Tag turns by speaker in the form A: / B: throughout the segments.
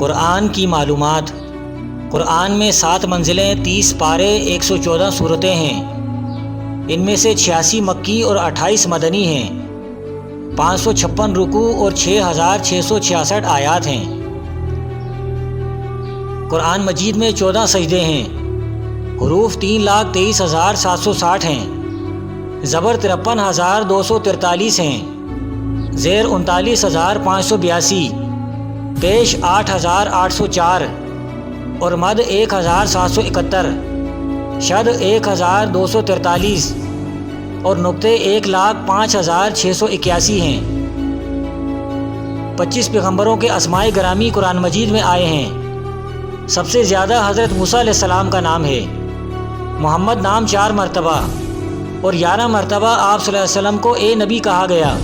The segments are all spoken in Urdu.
A: قرآن کی معلومات۔ قرآن میں 7 منزلیں، 30 پارے، 114 صورتیں ہیں۔ ان میں سے 86 مکی اور 28 مدنی ہیں۔ 556 رکوع اور 6666 آیات ہیں۔ قرآن مجید میں 14 سجدے ہیں۔ حروف 3,23,760 ہیں۔ زبر 53,243 ہیں۔ زیر 39,582، پیش 8,804 اور مد 1,771، شد 1,243 اور نقطے 1,05,681 ہیں۔ 25 پیغمبروں کے اسماء گرامی قرآن مجید میں آئے ہیں۔ سب سے زیادہ حضرت موسیٰ علیہ السلام کا نام ہے۔ محمد نام 4 مرتبہ اور 11 مرتبہ آپ صلی اللہ علیہ وسلم کو اے نبی کہا گیا،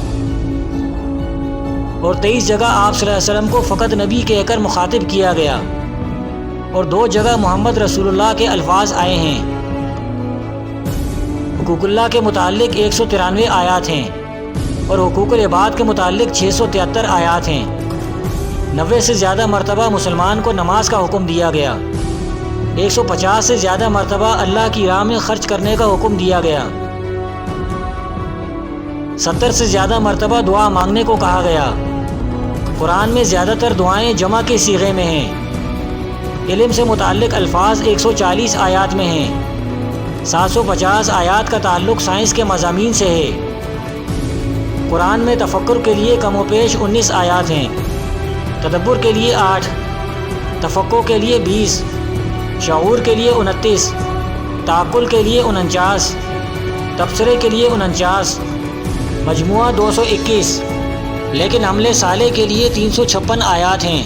A: اور 23 جگہ آپ صلی اللہ علیہ وسلم کو فقط نبی کہہ کر مخاطب کیا گیا، اور 2 جگہ محمد رسول اللہ کے الفاظ آئے ہیں۔ حقوق اللہ کے متعلق 193 آیات ہیں اور حقوق العباد کے متعلق 673 آیات ہیں۔ 90 سے زیادہ مرتبہ مسلمان کو نماز کا حکم دیا گیا۔ 150 سے زیادہ مرتبہ اللہ کی راہ میں خرچ کرنے کا حکم دیا گیا۔ 70 سے زیادہ مرتبہ دعا مانگنے کو کہا گیا۔ قرآن میں زیادہ تر دعائیں جمع کے صیغے میں ہیں۔ علم سے متعلق الفاظ 140 آیات میں ہیں۔ 750 آیات کا تعلق سائنس کے مضامین سے ہے۔ قرآن میں تفکر کے لیے کم و بیش 19 آیات ہیں۔ تدبر کے لیے 8، تفقہ کے لیے 20، شعور کے لیے 29، تعقل کے لیے 49، تبصرے کے لیے 49، مجموعہ 221، لیکن عمل صالح کے لیے 356 آیات ہیں۔